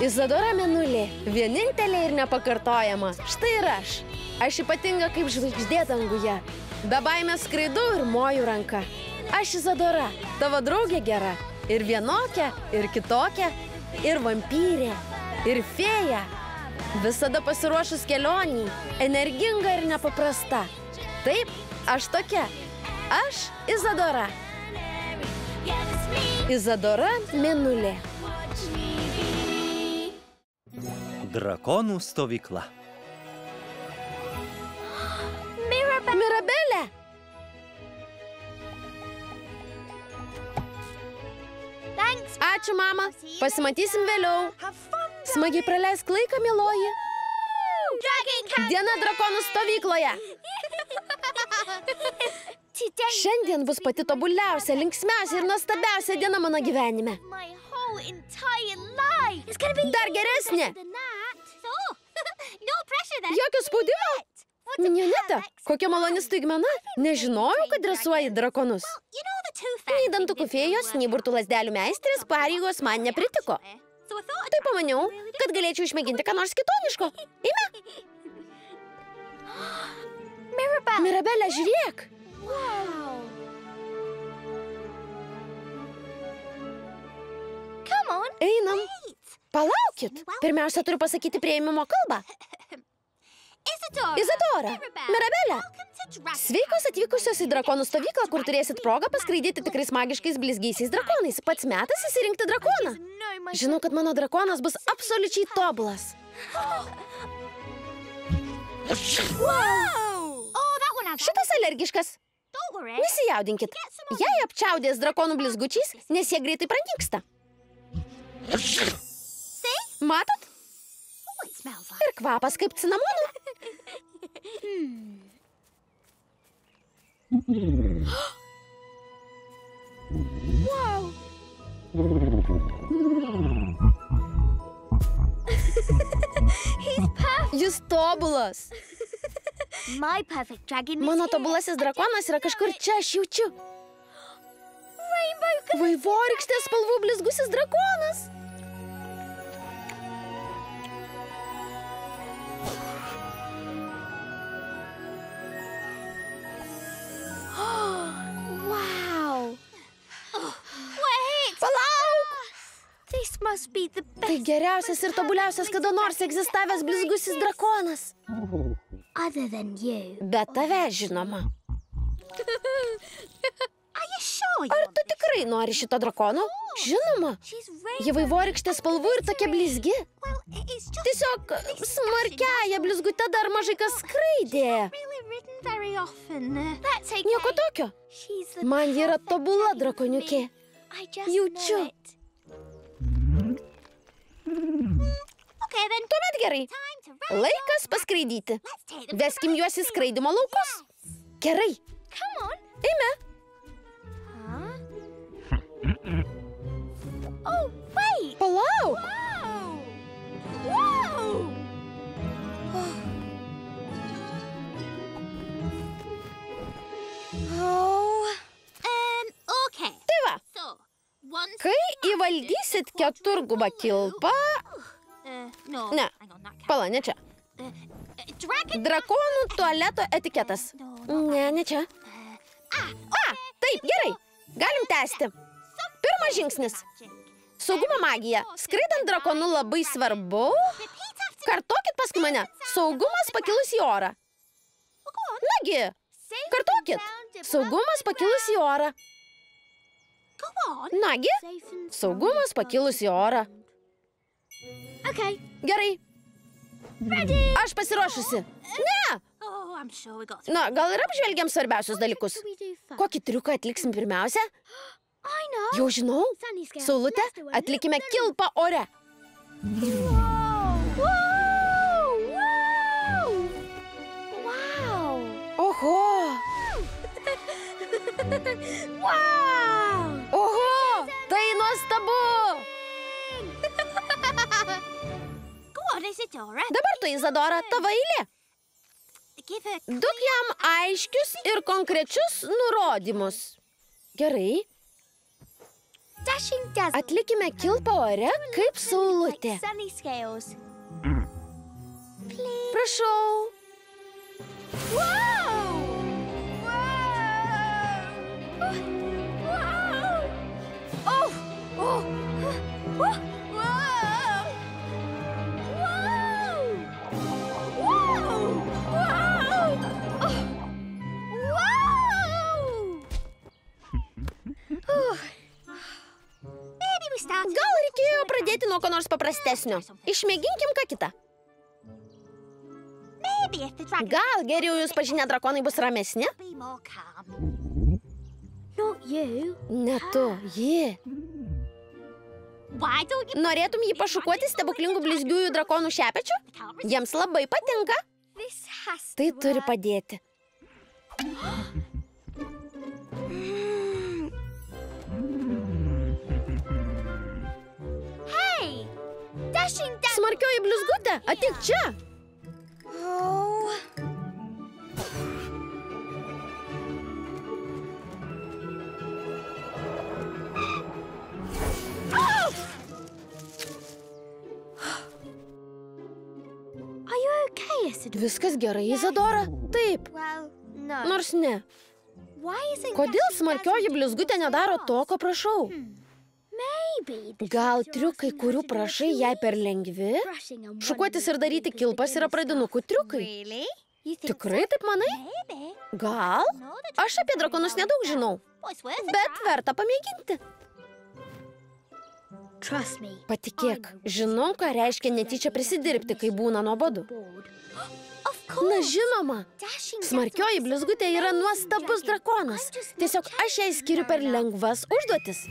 Izadora Mėnulė, vienintelė ir nepakartojama. Štai ir aš. Aš ypatinga kaip žvaigždė danguje. Be baimės skraidu ir moju ranka. Aš Izadora, tavo draugė gera. Ir vienokia, ir kitokia, ir vampyrė, ir fėja. Visada pasiruošus kelionį, energinga ir nepaprasta. Taip, aš tokia. Aš Izadora. Izadora Mėnulė. Drakonų stovykla. Mirabelė! Ačiū, mama. Pasimatysim vėliau. Smagiai praleisk laiką, mieloji. Diena drakonų stovykloje. Šiandien bus pati tobuliausia, linksmiausia ir nuostabiausia diena mano gyvenime. Dar geresnė. Jokio spaudimo. Minioneta, kokia maloni staigmena. Nežinojau, kad dresuoji drakonus. Nei dantukų fėjos, nei burtų lazdelių meistrės pareigos man nepritiko. Tai pamaniau, kad galėčiau išmėginti ką nors kitoniško. Eime. Mirabelė, žiūrėk. Einam. Palaukit. Pirmiausia, turiu pasakyti priėmimo kalbą. Izadora, Mirabelė. Sveikos atvykusios į drakonų stovyklą, kur turėsit progą paskraidyti tikrais magiškais blizgiaisiais drakonais. Pats metas įsirinkti drakoną. Žinau, kad mano drakonas bus absoliučiai tobulas. Šitas alergiškas. Nesijaudinkit. Jei apčiaudės drakonų blizgučiais, nes jie greitai pranyksta. Matot? Ir kvapas kaip cinamonų. Jis tobulas. Mano tobulasis drakonas yra kažkur čia, aš jaučiu. Vaivorykštės spalvų blizgusis drakonas. Tai geriausias ir tobuliausias kada nors egzistavęs blizgusis drakonas. Be tave, žinoma. Ar tu tikrai nori šito drakono? Žinoma. Ji vaivorykštės spalvų ir tokia blizgi. Tiesiog smarkiaja blizgute dar mažai kas skraidė. Nieko tokio. Man ji yra tobula drakoniukė. Jaučiu. Tuomet gerai. Laikas paskraidyti. Veskim juos į skraidimo laukus. Gerai. Eime. Palauk. Tai va. Kai įvaldysit keturgubą kilpą... Ne, pala, ne čia. Drakonų tualeto etiketas. Ne čia. Taip, gerai. Galim tęsti. Pirmas žingsnis. Saugumo magija. Skraidant drakonu labai svarbu. Kartokit paskui mane. Saugumas pakilus į orą. Nagi, kartokit. Saugumas pakilus į orą. Nagi, saugumas pakilus į orą. Gerai. Aš pasiruošusi. Ne. Na, gal ir apžvelgiam svarbiausius dalykus. Kokį triuką atliksim pirmiausia? Jau žinau. Saulute, atlikime kilpą ore. Oho. Oho, tai nuostabu. Dabar tu, Izadora, tavo eilė. Duok jam aiškius ir konkrečius nurodymus. Gerai. Atlikime kilpą ore kaip saulutė. Prašau. Gal reikėjo pradėti nuo ko nors paprastesnio. Išmėginkim ką kitą. Gal geriau jūs pažinę drakonai bus ramesni? Ne tu, ji. Norėtum jį pašukuoti stebuklingų blizgiųjų drakonų šepečių? Jiems labai patinka. Tai turi padėti. Smarkioji blizgutė, ateik čia. Viskas gerai, Izadora? Taip. Nors ne. Kodėl smarkioji blizgutė nedaro to, ko prašau? Gal triukai, kurių prašai, jai per lengvi? Šukuotis ir daryti kilpas yra pradinukų triukai. Tikrai taip manai? Gal? Aš apie drakonus nedaug žinau, bet verta pamėginti. Patikėk, žinau, ką reiškia netyčia prisidirbti, kai būna nuobodu. Na žinoma, smarkioji blizgutė yra nuostabus drakonas. Tiesiog aš jai skiriu per lengvas užduotis.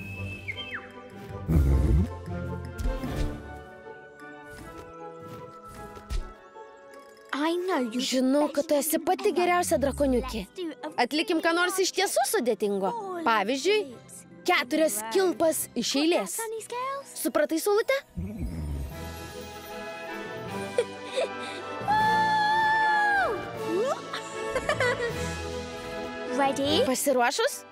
Žinau, kad tu esi pati geriausia drakoniukė. Atlikim ką nors iš tiesų sudėtingo. Pavyzdžiui, 4 kilpas iš eilės. Supratai, saulutė? Pasiruošus?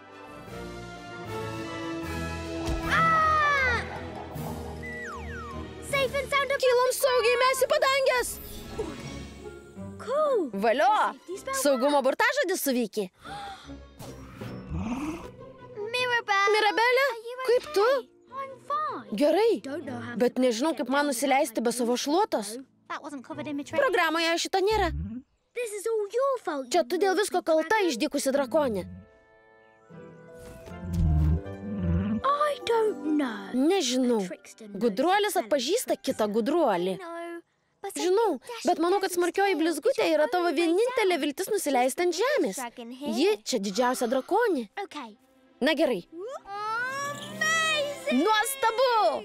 Kilom saugiai mes į padangės. Valio, saugumo burtažodis suveikė. Mirabelė, kaip tu? Gerai, bet nežinau, kaip man nusileisti be savo šluotos. Programoje šito nėra. Čia tu dėl visko kalta, išdykusi drakonė. Nežinau. Gudruolis atpažįsta kitą gudruolį. Žinau, bet manau, kad smarkioji blizgutė yra tavo vienintelė viltis nusileisti ant žemės. Ji čia didžiausia drakonė. Na gerai. Nuostabu!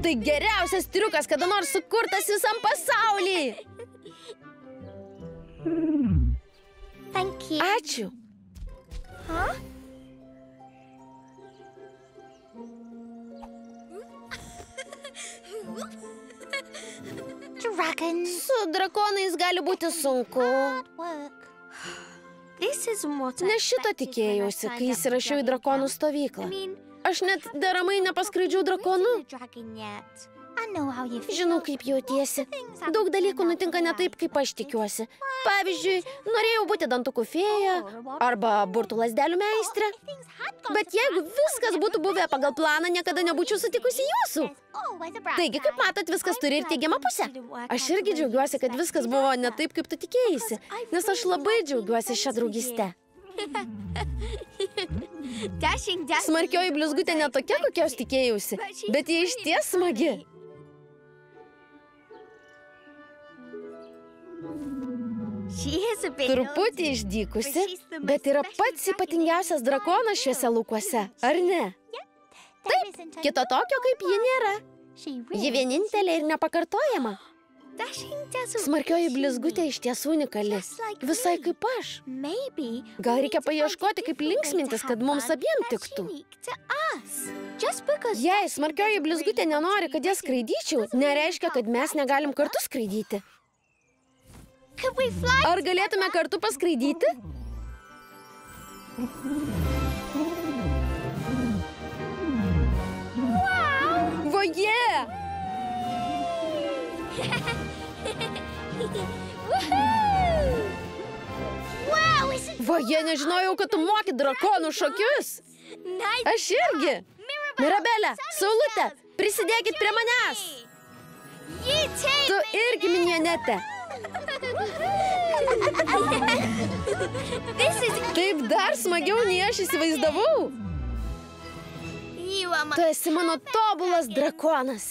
Tai geriausias triukas, kada nors sukurtas visam pasauly. Ačiū. Su drakonais gali būti sunku. Ne šito tikėjausi, kai įsirašiau į drakonų stovyklą. Aš net deramai nepaskraidžiau drakonu. Žinau, kaip jautiesi. Daug dalykų nutinka ne taip, kaip aš tikiuosi. Pavyzdžiui, norėjau būti dantukų fėja arba burtų lazdelių meistrė. Bet jeigu viskas būtų buvę pagal planą, niekada nebūčiau sutikusi jūsų. Taigi, kaip matot, viskas turi ir teigiamą pusę. Aš irgi džiaugiuosi, kad viskas buvo ne taip, kaip tu tikėjaisi, nes aš labai džiaugiuosi šią draugystę. Smarkioji blizgutė ne tokia, kokios tikėjausi, bet ji išties smagi. Truputį išdykusi, bet yra pats ypatingiausias drakonas šiuose laukuose, ar ne? Taip, kito tokio kaip ji nėra. Ji vienintelė ir nepakartojama. Smarkioji blizgutė iš tiesų unikali, visai kaip aš. Gal reikia paieškoti, kaip linksmintis, kad mums abiem tiktų. Jei smarkioji blizgutė nenori, kad ją skraidyčiau, nereiškia, kad mes negalim kartu skraidyti. Ar galėtume kartu paskraidyti? Voje! Voje, nežinojau, kad tu moki drakonų šokius. Aš irgi. Mirabelė, Saulutė, prisidėkit prie manęs. Tu irgi, minionete. Taip dar smagiau, nei aš įsivaizdavau. Tu esi mano tobulas drakonas.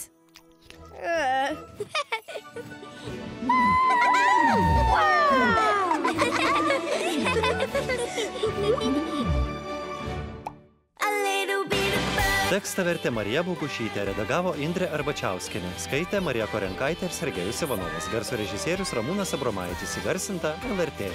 Tekstą vertė Marija Bogušytė, redagavo Indrė Arbačiauskienė, skaitė Marija Korenkaitė ir Sergejus Ivanovas, garso režisierius Ramūnas Abromaitis, įgarsinta LRT.